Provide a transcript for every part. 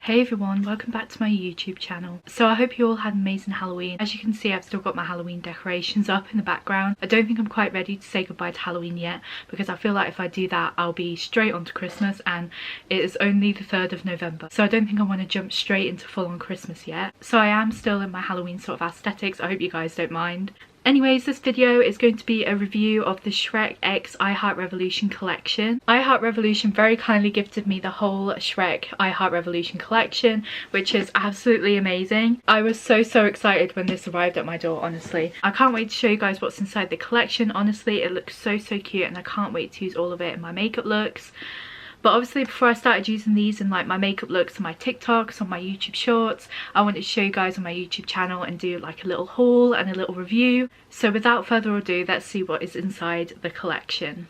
Hey everyone, welcome back to my YouTube channel. So I hope you all had an amazing Halloween. As you can see, I've still got my Halloween decorations up in the background. I don't think I'm quite ready to say goodbye to Halloween yet, because I feel like if I do that, I'll be straight on to Christmas, and it is only the 3rd of November. So I don't think I want to jump straight into full-on Christmas yet. So I am still in my Halloween sort of aesthetics. I hope you guys don't mind. Anyways, this video is going to be a review of the Shrek X I Heart Revolution collection. I Heart Revolution very kindly gifted me the whole Shrek I Heart Revolution collection, which is absolutely amazing. I was so excited when this arrived at my door, honestly. I can't wait to show you guys what's inside the collection. Honestly, it looks so cute, and I can't wait to use all of it in my makeup looks. But obviously, before I started using these in like my makeup looks on my TikToks, on my YouTube shorts, I wanted to show you guys on my YouTube channel and do like a little haul and a little review. So without further ado, let's see what is inside the collection.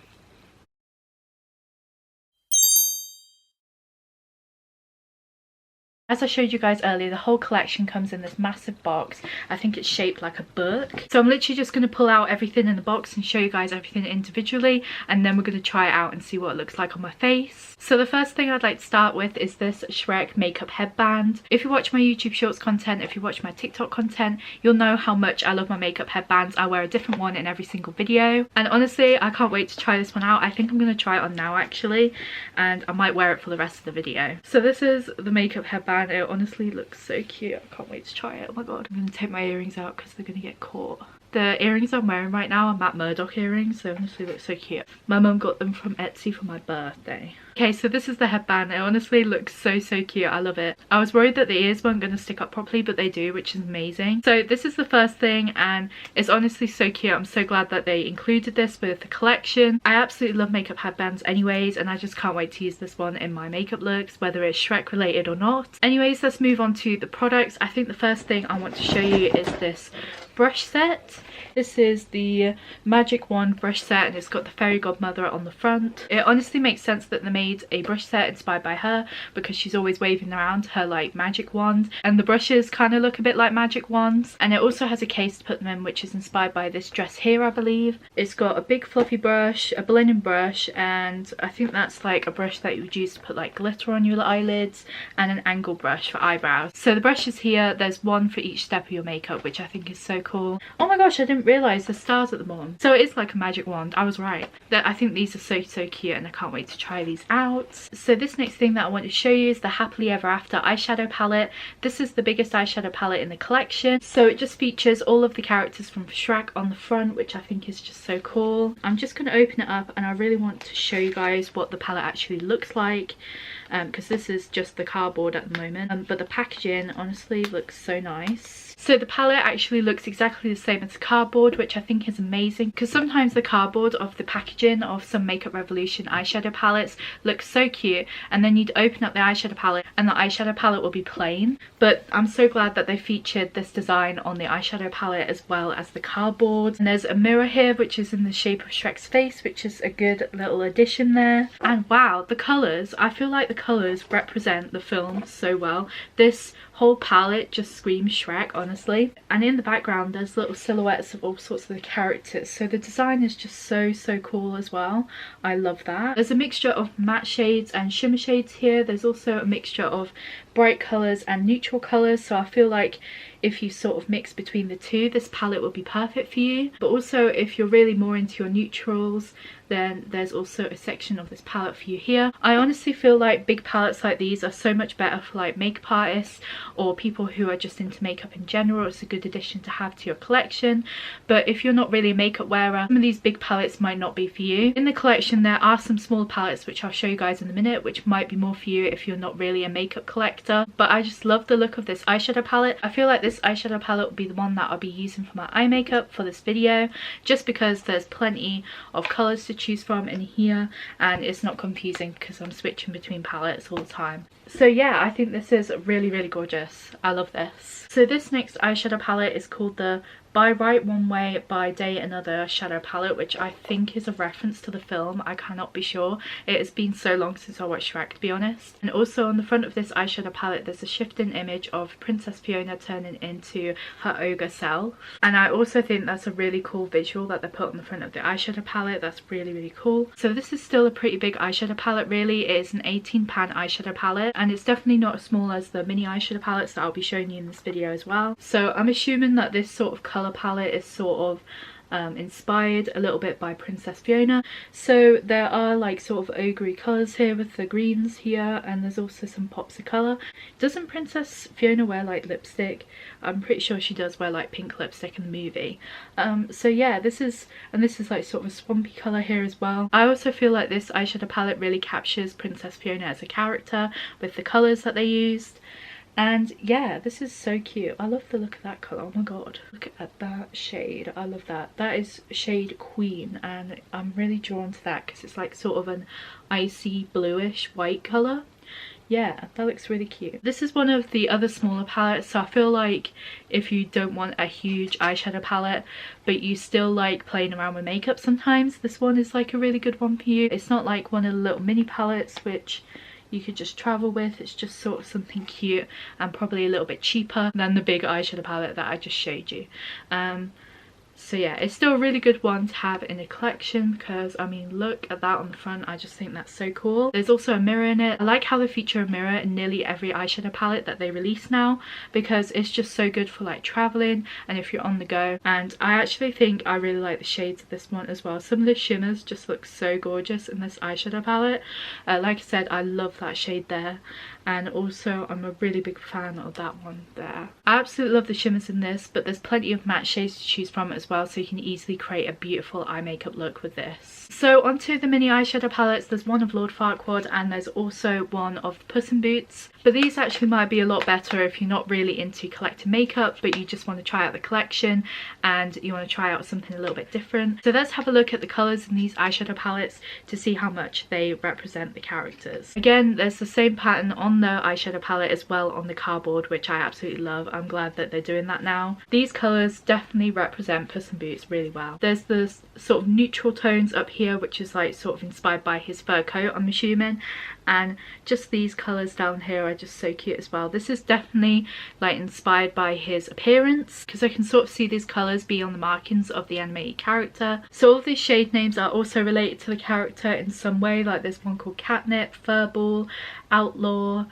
As I showed you guys earlier, the whole collection comes in this massive box. I think it's shaped like a book. So I'm literally just going to pull out everything in the box and show you guys everything individually, and then we're going to try it out and see what it looks like on my face. So the first thing I'd like to start with is this Shrek makeup headband. If you watch my YouTube shorts content, if you watch my TikTok content, you'll know how much I love my makeup headbands. I wear a different one in every single video, and honestly, I can't wait to try this one out. I think I'm going to try it on now actually, and I might wear it for the rest of the video. So this is the makeup headband. It honestly looks so cute. I can't wait to try it. Oh my god. I'm gonna take my earrings out because they're gonna get caught. The earrings I'm wearing right now are Matt Murdock earrings. They honestly look so cute. My mum got them from Etsy for my birthday. Okay, so this is the headband. It honestly looks so cute. I love it. I was worried that the ears weren't going to stick up properly, but they do, which is amazing. So this is the first thing, and it's honestly so cute. I'm so glad that they included this with the collection. I absolutely love makeup headbands anyways, and I just can't wait to use this one in my makeup looks, whether it's Shrek related or not. Anyways, let's move on to the products. I think the first thing I want to show you is this brush set. This is the Magic Wand brush set, and it's got the fairy godmother on the front. It honestly makes sense that they made a brush set inspired by her, because she's always waving around her like magic wand, and the brushes kind of look a bit like magic wands. And it also has a case to put them in, which is inspired by this dress here, I believe. It's got a big fluffy brush, a blending brush, and I think that's like a brush that you would use to put like glitter on your eyelids, and an angle brush for eyebrows. So the brushes here, there's one for each step of your makeup, which I think is so cool. Oh my gosh, I didn't realise there's stars at the bottom. So it is like a magic wand. I was right. I think these are so cute, and I can't wait to try these out. So this next thing that I want to show you is the Happily Ever After eyeshadow palette. This is the biggest eyeshadow palette in the collection. So it just features all of the characters from Shrek on the front, which I think is just so cool. I'm just going to open it up, and I really want to show you guys what the palette actually looks like, because this is just the cardboard at the moment, but the packaging honestly looks so nice. So the palette actually looks exactly the same as the cardboard, which I think is amazing, because sometimes the cardboard of the packaging of some Makeup Revolution eyeshadow palettes looks so cute, and then you'd open up the eyeshadow palette and the eyeshadow palette will be plain. But I'm so glad that they featured this design on the eyeshadow palette as well as the cardboard. And there's a mirror here which is in the shape of Shrek's face, which is a good little addition there. And wow, the colours, I feel like the colours represent the film so well. This whole palette just screams Shrek, honestly. And in the background there's little silhouettes of all sorts of the characters, so the design is just so cool as well. I love that. There's a mixture of matte shades and shimmer shades here. There's also a mixture of bright colours and neutral colours, so I feel like if you sort of mix between the two, this palette will be perfect for you. But also if you're really more into your neutrals, then there's also a section of this palette for you here. I honestly feel like big palettes like these are so much better for like makeup artists or people who are just into makeup in general. It's a good addition to have to your collection. But if you're not really a makeup wearer, some of these big palettes might not be for you. In the collection there are some small palettes which I'll show you guys in a minute, which might be more for you if you're not really a makeup collector. But I just love the look of this eyeshadow palette. I feel like this eyeshadow palette will be the one that I'll be using for my eye makeup for this video, just because there's plenty of colours to choose from in here, and it's not confusing because I'm switching between palettes all the time. So yeah, I think this is really gorgeous. I love this. So this next eyeshadow palette is called the by Right One Way by Day Another shadow palette, which I think is a reference to the film. I cannot be sure. It has been so long since I watched Shrek, to be honest. And also on the front of this eyeshadow palette there's a shifting image of Princess Fiona turning into her ogre self, and I also think that's a really cool visual that they put on the front of the eyeshadow palette. That's really cool. So this is still a pretty big eyeshadow palette really. It is an 18 pan eyeshadow palette, and it's definitely not as small as the mini eyeshadow palettes that I'll be showing you in this video as well. So I'm assuming that this sort of colour palette is sort of inspired a little bit by Princess Fiona. So there are like sort of ogre colours here with the greens here, and there's also some pops of colour. Doesn't Princess Fiona wear like lipstick? I'm pretty sure she does wear like pink lipstick in the movie. So yeah, this is like sort of a swampy colour here as well. I also feel like this eyeshadow palette really captures Princess Fiona as a character with the colours that they used. And yeah, this is so cute. I love the look of that colour. Oh my god, look at that shade. I love that. That is shade Queen, and I'm really drawn to that because it's like sort of an icy bluish white colour. Yeah, that looks really cute. This is one of the other smaller palettes, so I feel like if you don't want a huge eyeshadow palette but you still like playing around with makeup sometimes, this one is like a really good one for you. It's not like one of the little mini palettes which you could just travel with. It's just sort of something cute and probably a little bit cheaper than the big eyeshadow palette that I just showed you. So yeah, it's still a really good one to have in a collection because I mean look at that on the front. I just think that's so cool. There's also a mirror in it. I like how they feature a mirror in nearly every eyeshadow palette that they release now because it's just so good for like traveling and if you're on the go. And I actually think I really like the shades of this one as well. Some of the shimmers just look so gorgeous in this eyeshadow palette. Like I said, I love that shade there, and also I'm a really big fan of that one there. I absolutely love the shimmers in this, but there's plenty of matte shades to choose from as well, so you can easily create a beautiful eye makeup look with this. So onto the mini eyeshadow palettes. There's one of Lord Farquaad and there's also one of Puss in Boots, but these actually might be a lot better if you're not really into collecting makeup but you just want to try out the collection and you want to try out something a little bit different. So let's have a look at the colours in these eyeshadow palettes to see how much they represent the characters. Again, there's the same pattern on the eyeshadow palette as well on the cardboard, which I absolutely love. I'm glad that they're doing that now. These colours definitely represent Puss in Boots really well. There's the sort of neutral tones up here, which is like sort of inspired by his fur coat, I'm assuming, and just these colours down here are just so cute as well. This is definitely like inspired by his appearance because I can sort of see these colours be on the markings of the animated character. So all of these shade names are also related to the character in some way. Like there's one called Catnip, Furball, Outlaw,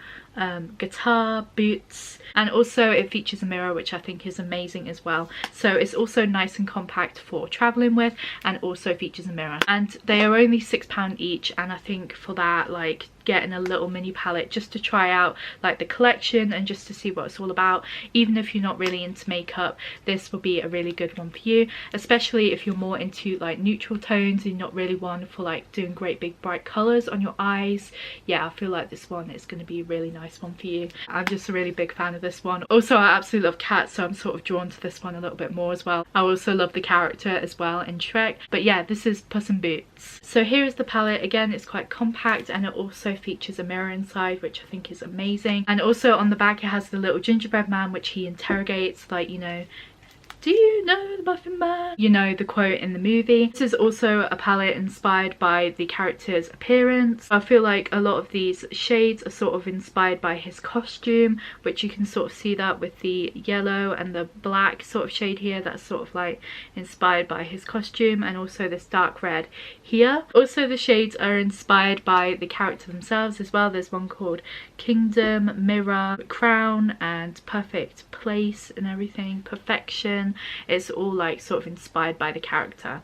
Guitar, Boots, and also it features a mirror, which I think is amazing as well. So it's also nice and compact for traveling with, and also features a mirror. And they are only £6 each, and I think for that, like getting a little mini palette just to try out like the collection and just to see what it's all about, even if you're not really into makeup, this will be a really good one for you, especially if you're more into like neutral tones and you're not really one for like doing great big bright colors on your eyes. Yeah, I feel like this one is going to be a really nice one for you. I'm just a really big fan of this one. Also, I absolutely love cats, so I'm sort of drawn to this one a little bit more as well. I also love the character as well in Shrek. But yeah, this is Puss in Boots. So here is the palette. Again, it's quite compact and it also features a mirror inside, which I think is amazing. And also on the back it has the little gingerbread man, which he interrogates, like, you know, do you know the Muffin Man? You know, the quote in the movie. This is also a palette inspired by the character's appearance. I feel like a lot of these shades are sort of inspired by his costume, which you can sort of see that with the yellow and the black sort of shade here. That's sort of like inspired by his costume, and also this dark red here. Also the shades are inspired by the character themselves as well. There's one called Kingdom, Mirror, Crown, and Perfect Place and everything, Perfection. It's all like sort of inspired by the character.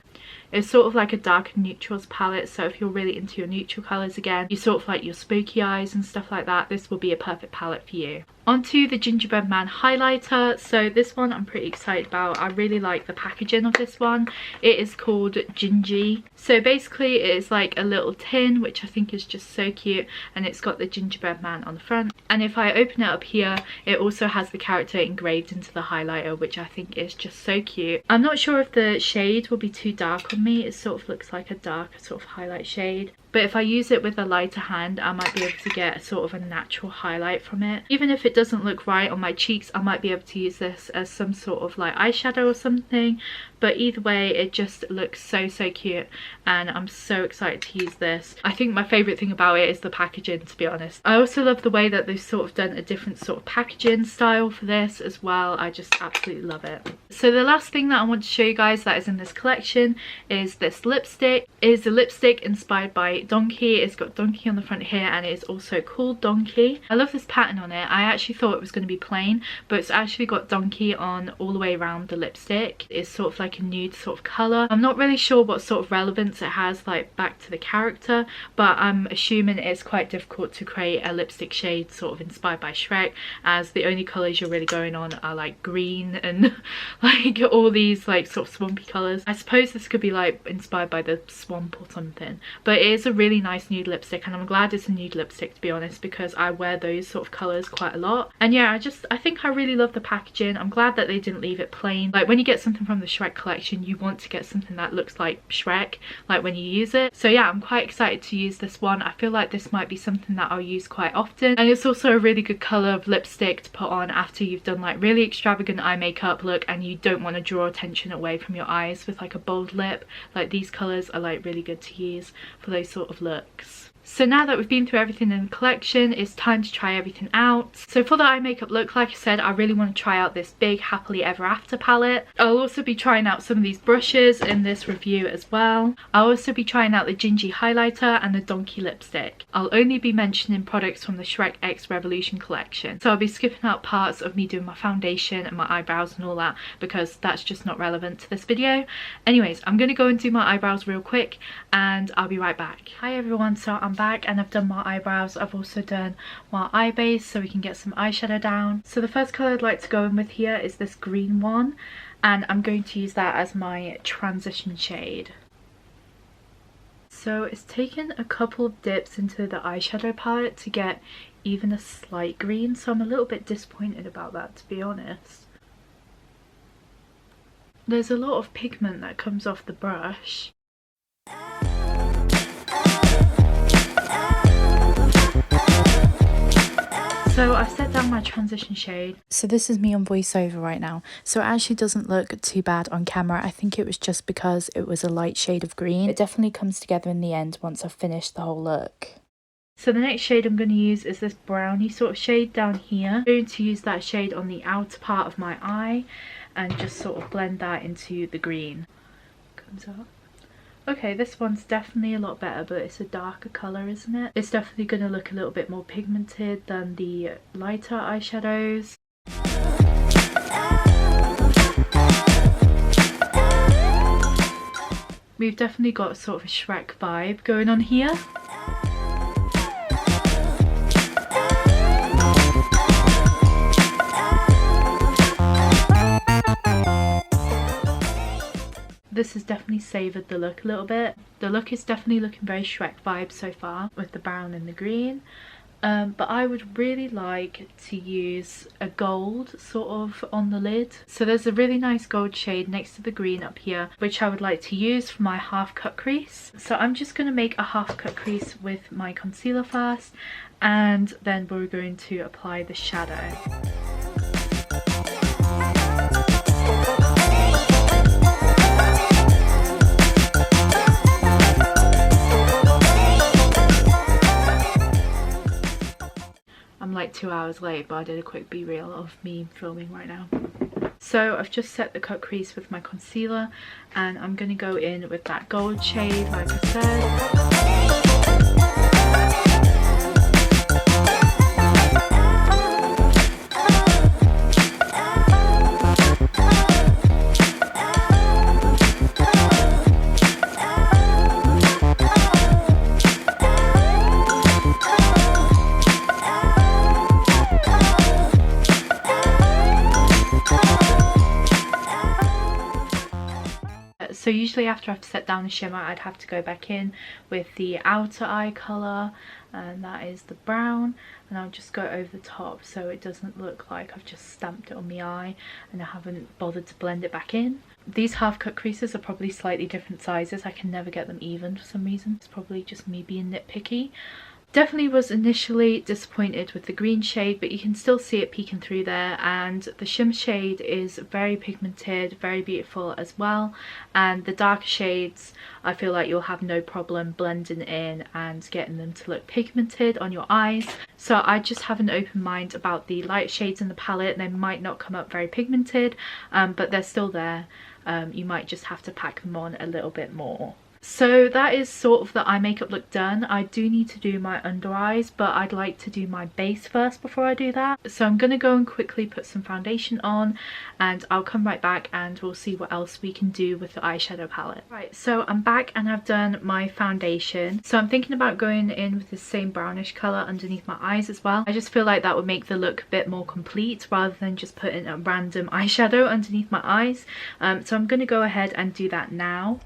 It's sort of like a dark and neutrals palette, so if you're really into your neutral colours again, you sort of like your spooky eyes and stuff like that, this will be a perfect palette for you. Onto the gingerbread man highlighter. So this one I'm pretty excited about. I really like the packaging of this one. It is called Gingy. So basically it is like a little tin, which I think is just so cute, and it's got the gingerbread man on the front. And if I open it up here, it also has the character engraved into the highlighter, which I think is just so cute. I'm not sure if the shade will be too dark on me. It sort of looks like a dark sort of highlight shade. but if I use it with a lighter hand, I might be able to get sort of a natural highlight from it. Even if it doesn't look right on my cheeks, I might be able to use this as some sort of like eyeshadow or something. But either way, it just looks so cute, and I'm so excited to use this. I think my favourite thing about it is the packaging, to be honest. I also love the way that they've sort of done a different sort of packaging style for this as well. I just absolutely love it. So the last thing that I want to show you guys that is in this collection is this lipstick. It is a lipstick inspired by Donkey. It's got Donkey on the front here, and it is also called Donkey. I love this pattern on it. I actually thought it was going to be plain, but it's actually got Donkey on all the way around the lipstick. It's sort of like a nude sort of colour. I'm not really sure what sort of relevance it has like back to the character, but I'm assuming it's quite difficult to create a lipstick shade sort of inspired by Shrek, as the only colours you're really going on are like green and like all these like sort of swampy colours. I suppose this could be like inspired by the swamp or something, but it is a really nice nude lipstick, and I'm glad it's a nude lipstick, to be honest, because I wear those sort of colours quite a lot. And yeah, I think I really love the packaging. I'm glad that they didn't leave it plain. Like when you get something from the Shrek collection, you want to get something that looks like Shrek, like when you use it. So yeah, I'm quite excited to use this one. I feel like this might be something that I'll use quite often, and it's also a really good colour of lipstick to put on after you've done like really extravagant eye makeup look and you don't want to draw attention away from your eyes with like a bold lip. Like these colours are like really good to use for those sort of looks. So now that we've been through everything in the collection, it's time to try everything out. So for the eye makeup look, like I said, I really want to try out this big Happily Ever After palette. I'll also be trying out some of these brushes in this review as well. I'll also be trying out the Gingy highlighter and the Donkey lipstick. I'll only be mentioning products from the Shrek X Revolution collection. So I'll be skipping out parts of me doing my foundation and my eyebrows and all that, because that's just not relevant to this video. Anyways, I'm going to go and do my eyebrows real quick and I'll be right back. Hi everyone, so I'm back and I've done my eyebrows. I've also done my eye base so we can get some eyeshadow down. So the first colour I'd like to go in with here is this green one, and I'm going to use that as my transition shade. So it's taken a couple of dips into the eyeshadow palette to get even a slight green, so I'm a little bit disappointed about that, to be honest. There's a lot of pigment that comes off the brush. So I've set down my transition shade. So this is me on voiceover right now. So it actually doesn't look too bad on camera. I think it was just because it was a light shade of green. It definitely comes together in the end once I've finished the whole look. So the next shade I'm going to use is this brownie sort of shade down here. I'm going to use that shade on the outer part of my eye and just sort of blend that into the green. Comes up. Okay, this one's definitely a lot better, but it's a darker colour, isn't it? It's definitely going to look a little bit more pigmented than the lighter eyeshadows. We've definitely got sort of a Shrek vibe going on here. This has definitely savoured the look a little bit. The look is definitely looking very Shrek vibe so far with the brown and the green. But I would really like to use a gold sort of on the lid. So there's a really nice gold shade next to the green up here, which I would like to use for my half cut crease. So I'm just going to make a half cut crease with my concealer first, and then we're going to apply the shadow. I'm like 2 hours late, but I did a quick B-reel of me filming right now. So I've just set the cut crease with my concealer, and I'm going to go in with that gold shade like I said. So usually after I've set down the shimmer, I'd have to go back in with the outer eye colour and that is the brown, and I'll just go over the top so it doesn't look like I've just stamped it on my eye and I haven't bothered to blend it back in. These half cut creases are probably slightly different sizes. I can never get them even for some reason. It's probably just me being nitpicky. Definitely was initially disappointed with the green shade, but you can still see it peeking through there, and the shimmer shade is very pigmented, very beautiful as well, and the darker shades I feel like you'll have no problem blending in and getting them to look pigmented on your eyes. So I just have an open mind about the light shades in the palette. They might not come up very pigmented, but they're still there. You might just have to pack them on a little bit more. So that is sort of the eye makeup look done. I do need to do my under eyes, but I'd like to do my base first before I do that. So I'm going to go and quickly put some foundation on, and I'll come right back and we'll see what else we can do with the eyeshadow palette. Right, so I'm back and I've done my foundation. So I'm thinking about going in with the same brownish colour underneath my eyes as well. I just feel like that would make the look a bit more complete rather than just putting a random eyeshadow underneath my eyes. So I'm going to go ahead and do that now.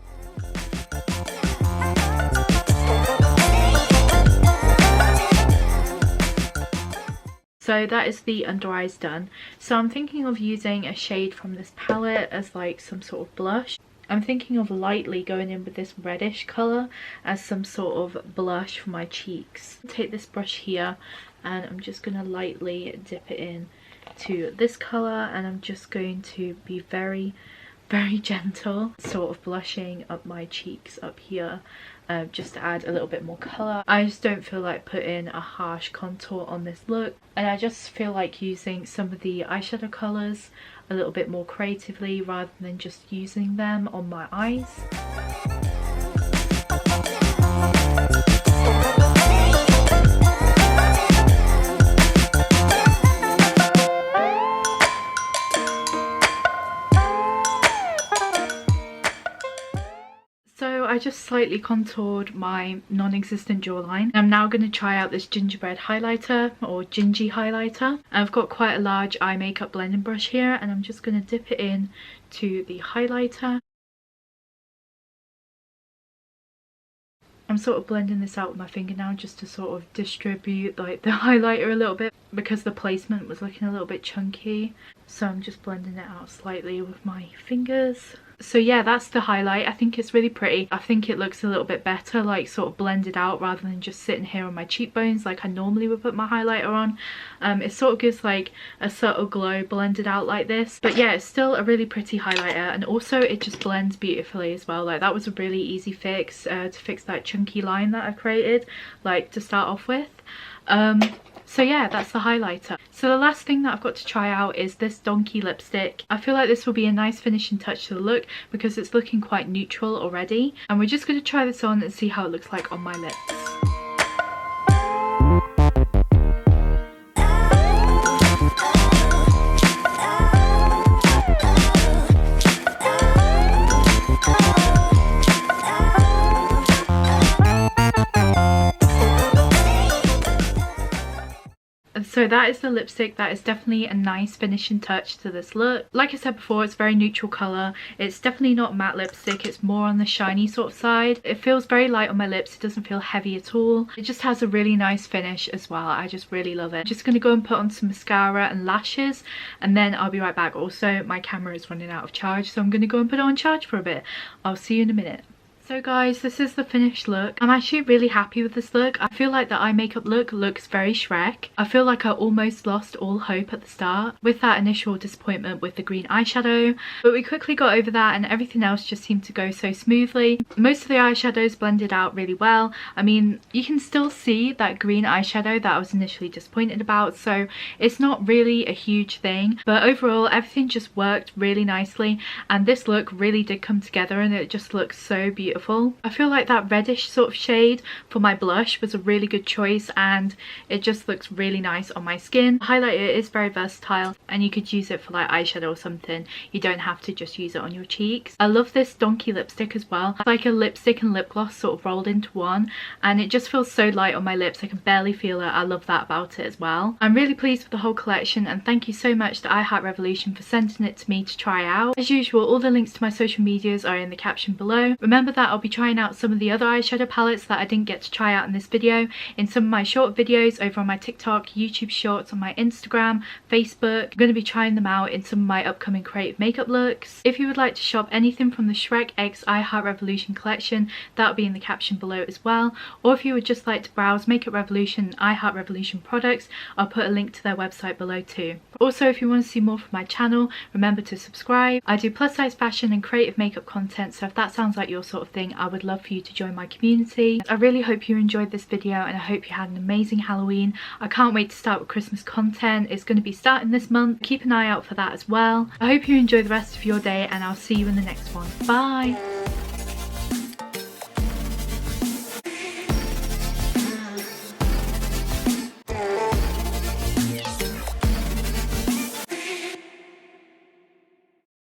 So that is the under eyes done. So I'm thinking of using a shade from this palette as like some sort of blush. I'm thinking of lightly going in with this reddish colour as some sort of blush for my cheeks. Take this brush here and I'm just going to lightly dip it in to this colour, and I'm just going to be very gentle, sort of blushing up my cheeks up here, just to add a little bit more colour. I just don't feel like putting a harsh contour on this look, and I just feel like using some of the eyeshadow colours a little bit more creatively rather than just using them on my eyes. So I just slightly contoured my non-existent jawline. I'm now going to try out this gingerbread highlighter, or gingy highlighter. I've got quite a large eye makeup blending brush here, and I'm just going to dip it in to the highlighter. I'm sort of blending this out with my finger now just to sort of distribute like the highlighter a little bit, because the placement was looking a little bit chunky. So I'm just blending it out slightly with my fingers. So yeah, that's the highlight. I think it's really pretty. I think it looks a little bit better, like sort of blended out rather than just sitting here on my cheekbones like I normally would put my highlighter on. It sort of gives like a subtle glow blended out like this. But yeah, it's still a really pretty highlighter, and also it just blends beautifully as well. Like that was a really easy fix to fix that chunky line that I created, like to start off with. So yeah, that's the highlighter. So the last thing that I've got to try out is this Donkey lipstick. I feel like this will be a nice finishing touch to the look because it's looking quite neutral already. And we're just going to try this on and see how it looks like on my lips. So that is the lipstick. That is definitely a nice finishing touch to this look. Like I said before, it's very neutral colour. It's definitely not matte lipstick. It's more on the shiny sort of side. It feels very light on my lips. It doesn't feel heavy at all. It just has a really nice finish as well. I just really love it. I'm just going to go and put on some mascara and lashes, and then I'll be right back. Also, my camera is running out of charge, so I'm going to go and put it on charge for a bit. I'll see you in a minute. So guys, this is the finished look. I'm actually really happy with this look. I feel like the eye makeup look looks very Shrek. I feel like I almost lost all hope at the start with that initial disappointment with the green eyeshadow, but we quickly got over that and everything else just seemed to go so smoothly. Most of the eyeshadows blended out really well. I mean, you can still see that green eyeshadow that I was initially disappointed about, so it's not really a huge thing, but overall everything just worked really nicely, and this look really did come together and it just looks so beautiful. I feel like that reddish sort of shade for my blush was a really good choice, and it just looks really nice on my skin. The highlighter is very versatile and you could use it for like eyeshadow or something. You don't have to just use it on your cheeks. I love this Donkey lipstick as well. It's like a lipstick and lip gloss sort of rolled into one, and it just feels so light on my lips. I can barely feel it. I love that about it as well. I'm really pleased with the whole collection, and thank you so much to iHeartRevolution for sending it to me to try out. As usual, all the links to my social medias are in the caption below. Remember that that, I'll be trying out some of the other eyeshadow palettes that I didn't get to try out in this video in some of my short videos over on my TikTok, YouTube Shorts, on my Instagram, Facebook. I'm going to be trying them out in some of my upcoming creative makeup looks. If you would like to shop anything from the Shrek x I Heart Revolution collection, that'll be in the caption below as well. Or if you would just like to browse Makeup Revolution and I Heart Revolution products, I'll put a link to their website below too. Also, if you want to see more from my channel, remember to subscribe. I do plus size fashion and creative makeup content, so if that sounds like your sort of thing, I would love for you to join my community. I really hope you enjoyed this video and I hope you had an amazing Halloween. I can't wait to start with Christmas content. It's going to be starting this month. Keep an eye out for that as well. I hope you enjoy the rest of your day and I'll see you in the next one. Bye!